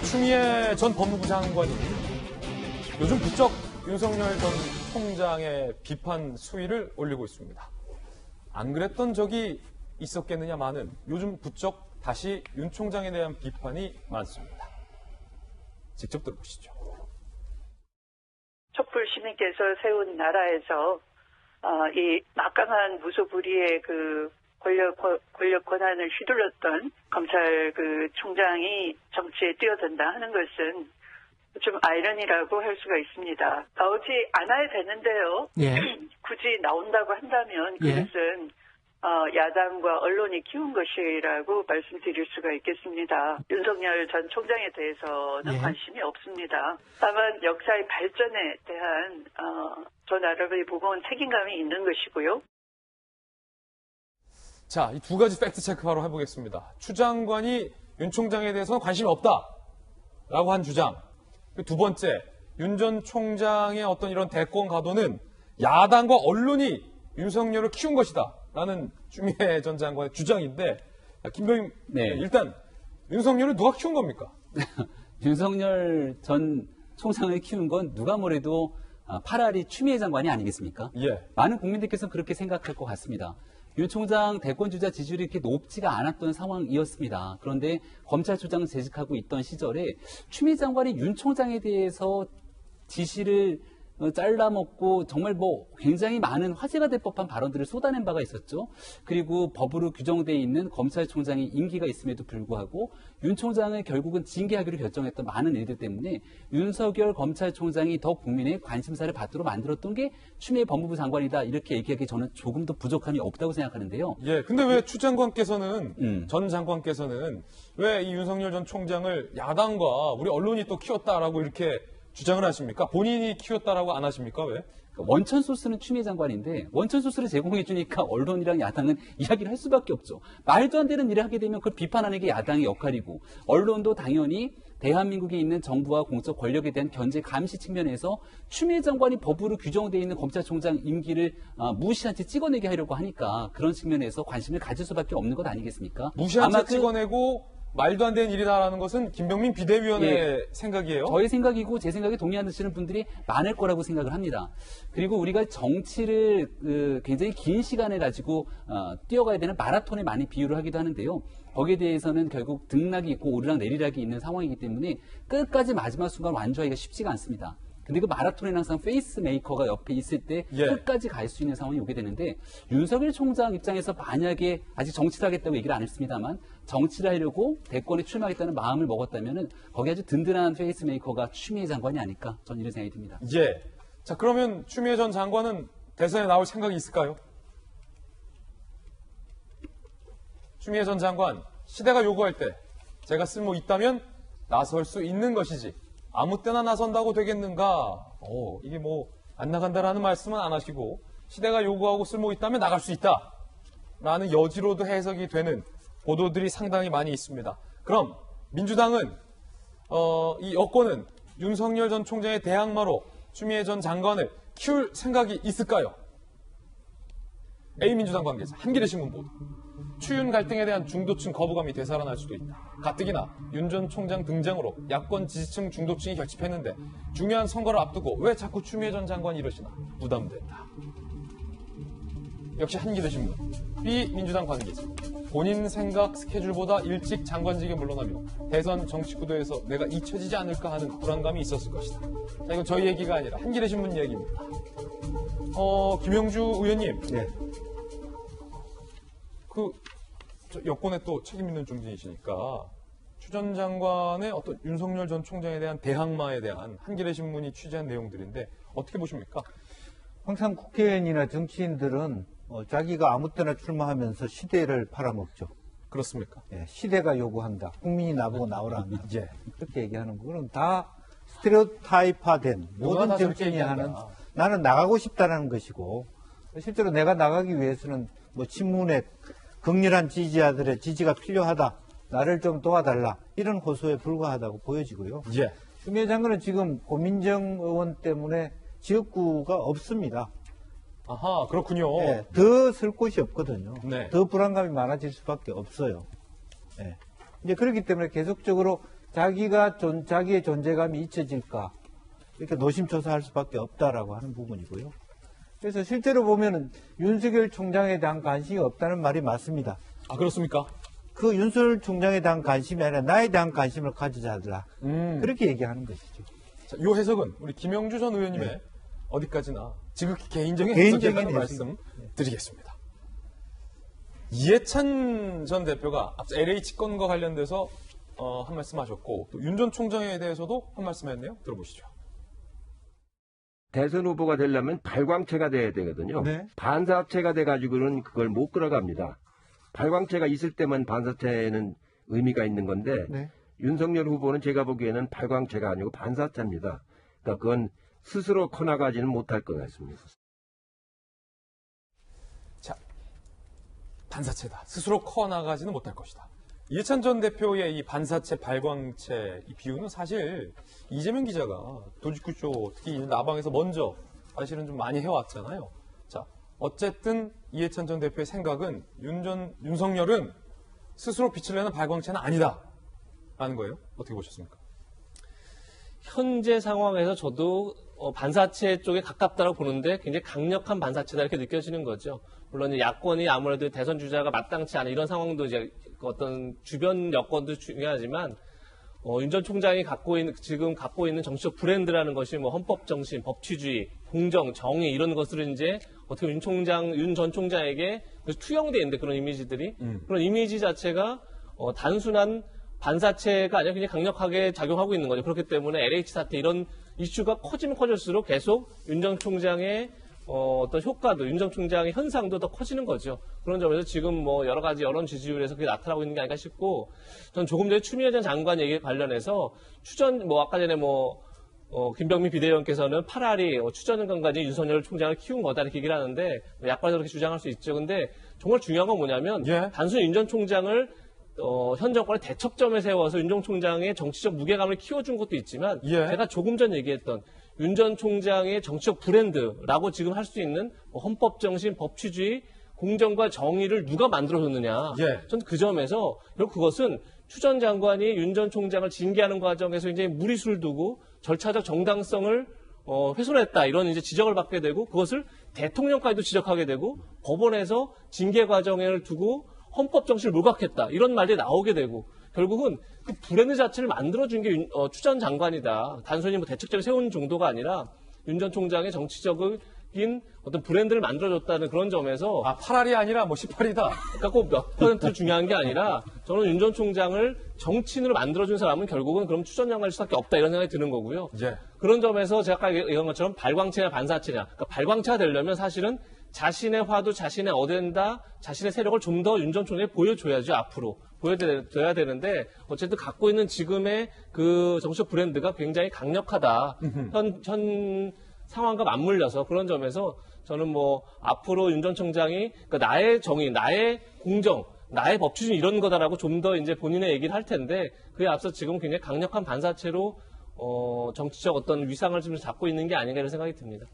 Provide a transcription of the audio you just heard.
추미애 전 법무부 장관이 요즘 부쩍 윤석열 전 총장의 비판 수위를 올리고 있습니다. 안 그랬던 적이 있었겠느냐마는 요즘 부쩍 다시 윤 총장에 대한 비판이 많습니다. 직접 들어보시죠. 촛불 시민께서 세운 나라에서 이 막강한 무소불위의 그 권력 권한을 휘둘렀던 검찰 그 총장이 정치에 뛰어든다 하는 것은 좀 아이러니라고 할 수가 있습니다. 나오지 않아야 되는데요. 예. 굳이 나온다고 한다면 그것은 야당과 언론이 키운 것이라고 말씀드릴 수가 있겠습니다. 윤석열 전 총장에 대해서는 관심이 없습니다. 다만 역사의 발전에 대한 저 나라의 무거운 책임감이 있는 것이고요. 자, 이 두 가지 팩트 체크 바로 해보겠습니다. 추 장관이 윤 총장에 대해서는 관심이 없다라고 한 주장. 두 번째, 윤 전 총장의 어떤 이런 대권 가도는 야당과 언론이 윤석열을 키운 것이다 라는 추미애 전 장관의 주장인데, 김병임, 일단 윤석열을 누가 키운 겁니까? 윤석열 전 총장을 키운 건 누가 뭐래도 파라리 추미애 장관이 아니겠습니까? 예. 많은 국민들께서는 그렇게 생각할 것 같습니다. 윤 총장 대권주자 지지율이 이렇게 높지가 않았던 상황이었습니다. 그런데 검찰총장 재직하고 있던 시절에 추미애 장관이 윤 총장에 대해서 지시를 잘라먹고 정말 굉장히 많은 화제가 될 법한 발언들을 쏟아낸 바가 있었죠. 그리고 법으로 규정되어 있는 검찰총장이 임기가 있음에도 불구하고 윤 총장을 결국은 징계하기로 결정했던 많은 일들 때문에 윤석열 검찰총장이 더 국민의 관심사를 받도록 만들었던 게 추미애 법무부 장관이다. 이렇게 얘기하기에 저는 조금 더 부족함이 없다고 생각하는데요. 예, 근데 왜 추 장관께서는, 전 장관께서는 왜 이 윤석열 전 총장을 야당과 우리 언론이 또 키웠다라고 이렇게 주장을 하십니까? 본인이 키웠다라고 안 하십니까? 왜? 원천 소스는 추미애 장관인데 원천 소스를 제공해 주니까 언론이랑 야당은 이야기를 할 수밖에 없죠. 말도 안 되는 일을 하게 되면 그걸 비판하는 게 야당의 역할이고 언론도 당연히 대한민국에 있는 정부와 공적 권력에 대한 견제 감시 측면에서 추미애 장관이 법으로 규정되어 있는 검찰총장 임기를 무시한 채 찍어내게 하려고 하니까 그런 측면에서 관심을 가질 수밖에 없는 것 아니겠습니까? 무시한 채 찍어내고 말도 안 되는 일이다라는 것은 김병민 비대위원의 생각이에요? 저의 생각이고 제 생각에 동의하시는 분들이 많을 거라고 생각을 합니다. 그리고 우리가 정치를 굉장히 긴 시간을 가지고 뛰어가야 되는 마라톤에 많이 비유를 하기도 하는데요. 거기에 대해서는 결국 등락이 있고 오르락내리락이 있는 상황이기 때문에 끝까지 마지막 순간 완주하기가 쉽지가 않습니다. 근데 그 마라톤에는 항상 페이스메이커가 옆에 있을 때 끝까지 갈 수 있는 상황이 오게 되는데 윤석열 총장 입장에서 만약에 아직 정치를 하겠다고 얘기를 안 했습니다만 정치를 하려고 대권에 출마하겠다는 마음을 먹었다면은 거기 아주 든든한 페이스메이커가 추미애 장관이 아닐까 저는 이런 생각이 듭니다. 예. 자, 그러면 추미애 전 장관은 대선에 나올 생각이 있을까요? 추미애 전 장관, 시대가 요구할 때 제가 쓸모 있다면 나설 수 있는 것이지 아무 때나 나선다고 되겠는가? 이게 안 나간다라는 말씀은 안 하시고 시대가 요구하고 쓸모 있다면 나갈 수 있다 라는 여지로도 해석이 되는 보도들이 상당히 많이 있습니다. 그럼 민주당은 이 여권은 윤석열 전 총장의 대항마로 추미애 전 장관을 키울 생각이 있을까요? A민주당 관계자 한겨레 신문 보도. 추윤 갈등에 대한 중도층 거부감이 되살아날 수도 있다. 가뜩이나 윤 전 총장 등장으로 야권 지지층 중도층이 결집했는데 중요한 선거를 앞두고 왜 자꾸 추미애 전 장관이 이러시나 부담된다. 역시 한겨레 신문. B 민주당 관계자. 본인 생각 스케줄보다 일찍 장관직에 물러나며 대선 정치 구도에서 내가 잊혀지지 않을까 하는 불안감이 있었을 것이다. 자, 이건 저희 얘기가 아니라 한겨레 신문 얘기입니다. 김영주 의원님. 네. 여권에 또 책임 있는 중진이시니까 추 전 장관의 어떤 윤석열 전 총장에 대한 대항마에 대한 한겨레 신문이 취재한 내용들인데 어떻게 보십니까? 항상 국회의원이나 정치인들은 자기가 아무 때나 출마하면서 시대를 팔아먹죠. 그렇습니까? 예, 시대가 요구한다. 국민이 나보고 나오라 하면 그렇게 얘기하는 거는 다 스테레오타입화된 모든 정치인이 하는 나는 나가고 싶다는 것이고 실제로 내가 나가기 위해서는 친문의 극렬한 지지자들의 지지가 필요하다. 나를 좀 도와달라. 이런 호소에 불과하다고 보여지고요. 추미애 장관은 지금 고민정 의원 때문에 지역구가 없습니다. 아하, 그렇군요. 더 쓸 곳이 없거든요. 네. 더 불안감이 많아질 수밖에 없어요. 네. 이제 그렇기 때문에 계속적으로 자기의 존재감이 잊혀질까 이렇게 노심초사할 수밖에 없다라고 하는 부분이고요. 그래서 실제로 보면은 윤석열 총장에 대한 관심이 없다는 말이 맞습니다. 아, 그렇습니까? 그 윤석열 총장에 대한 관심이 아니라 나에 대한 관심을 가지자더라. 그렇게 얘기하는 것이죠. 자, 요 해석은 우리 김영주 전 의원님의 네. 어디까지나 지극히 개인적인 개인적인 해석이라는 해석. 말씀 드리겠습니다. 이해찬 전 대표가 앞서 LH 건과 관련돼서 한 말씀 하셨고 또 윤 전 총장에 대해서도 한 말씀 했네요. 들어보시죠. 대선 후보가 되려면 발광체가 돼야 되거든요. 네. 반사체가 돼가지고는 그걸 못 끌어갑니다. 발광체가 있을 때만 반사체는 의미가 있는 건데 네. 윤석열 후보는 제가 보기에는 발광체가 아니고 반사체입니다. 그러니까 그건 스스로 커나가지는 못할 것 같습니다. 자, 반사체다. 스스로 커나가지는 못할 것이다. 이해찬 전 대표의 이 반사체, 발광체 이 비유는 사실 이재명 기자가 도직구쇼 특히 이 나방에서 먼저 사실은 좀 많이 해왔잖아요. 자, 어쨌든 이해찬 전 대표의 생각은 윤석열은 스스로 빛을 내는 발광체는 아니다. 라는 거예요. 어떻게 보셨습니까? 현재 상황에서 저도 반사체 쪽에 가깝다고 보는데 굉장히 강력한 반사체다 이렇게 느껴지는 거죠. 물론 이제 야권이 아무래도 대선 주자가 마땅치 않은 이런 상황도 이제 어떤 주변 여건도 중요하지만 윤 전 총장이 지금 갖고 있는 정치적 브랜드라는 것이 뭐 헌법 정신, 법치주의, 공정, 정의 이런 것들을 이제 어떻게 윤 전 총장에게 투영돼 있는데 그런 이미지들이 그런 이미지 자체가 단순한 반사체가 아니라 굉장히 강력하게 작용하고 있는 거죠. 그렇기 때문에 LH 사태 이런 이슈가 커지면 커질수록 계속 윤 전 총장의 어떤 효과도, 윤 전 총장의 현상도 더 커지는 거죠. 그런 점에서 지금 뭐 여러 가지 여론 지지율에서 그게 나타나고 있는 게 아닐까 싶고, 전 조금 전에 추미애 전 장관 얘기에 관련해서 아까 전에 김병민 비대위원께서는 8알이 추전관까지 윤석열 총장을 키운 거다 이렇게 얘기를 하는데, 약관에서 그렇게 주장할 수 있죠. 근데 정말 중요한 건 뭐냐면, 단순히 윤 전 총장을 현 정권의 대척점에 세워서 윤 전 총장의 정치적 무게감을 키워준 것도 있지만, 제가 조금 전 얘기했던 윤 전 총장의 정치적 브랜드라고 지금 할 수 있는 헌법 정신, 법치주의, 공정과 정의를 누가 만들어줬느냐. 전 그 점에서 결국 그것은 추 전 장관이 윤 전 총장을 징계하는 과정에서 굉장히 무리수를 두고 절차적 정당성을 훼손했다 이런 이제 지적을 받게 되고 그것을 대통령까지도 지적하게 되고 법원에서 징계 과정을 두고 헌법 정신을 몰각했다 이런 말들이 나오게 되고 결국은 그 브랜드 자체를 만들어준 게 추 전 장관이다. 단순히 대책적으로 세운 정도가 아니라 윤 전 총장의 정치적인 어떤 브랜드를 만들어줬다는 그런 점에서 8알이 아니라 18이다. 그러니까 꼭 몇 퍼센트 중요한 게 아니라 저는 윤 전 총장을 정치인으로 만들어준 사람은 결국은 그럼 추 전 장관일 수밖에 없다 이런 생각이 드는 거고요. 그런 점에서 제가 아까 얘기한 것처럼 발광체냐 반사체냐. 그러니까 발광체가 되려면 사실은 자신의 화두, 자신의 어젠다, 자신의 세력을 좀 더 윤 전 총장이 보여줘야죠, 앞으로. 보여줘야 되는데, 어쨌든 갖고 있는 지금의 그 정치적 브랜드가 굉장히 강력하다. 현 상황과 맞물려서 그런 점에서 저는 앞으로 윤 전 총장이 그러니까 나의 정의, 나의 공정, 나의 법치주의 이런 거다라고 좀 더 이제 본인의 얘기를 할 텐데, 그에 앞서 지금 굉장히 강력한 반사체로 정치적 어떤 위상을 좀 잡고 있는 게 아닌가 이런 생각이 듭니다.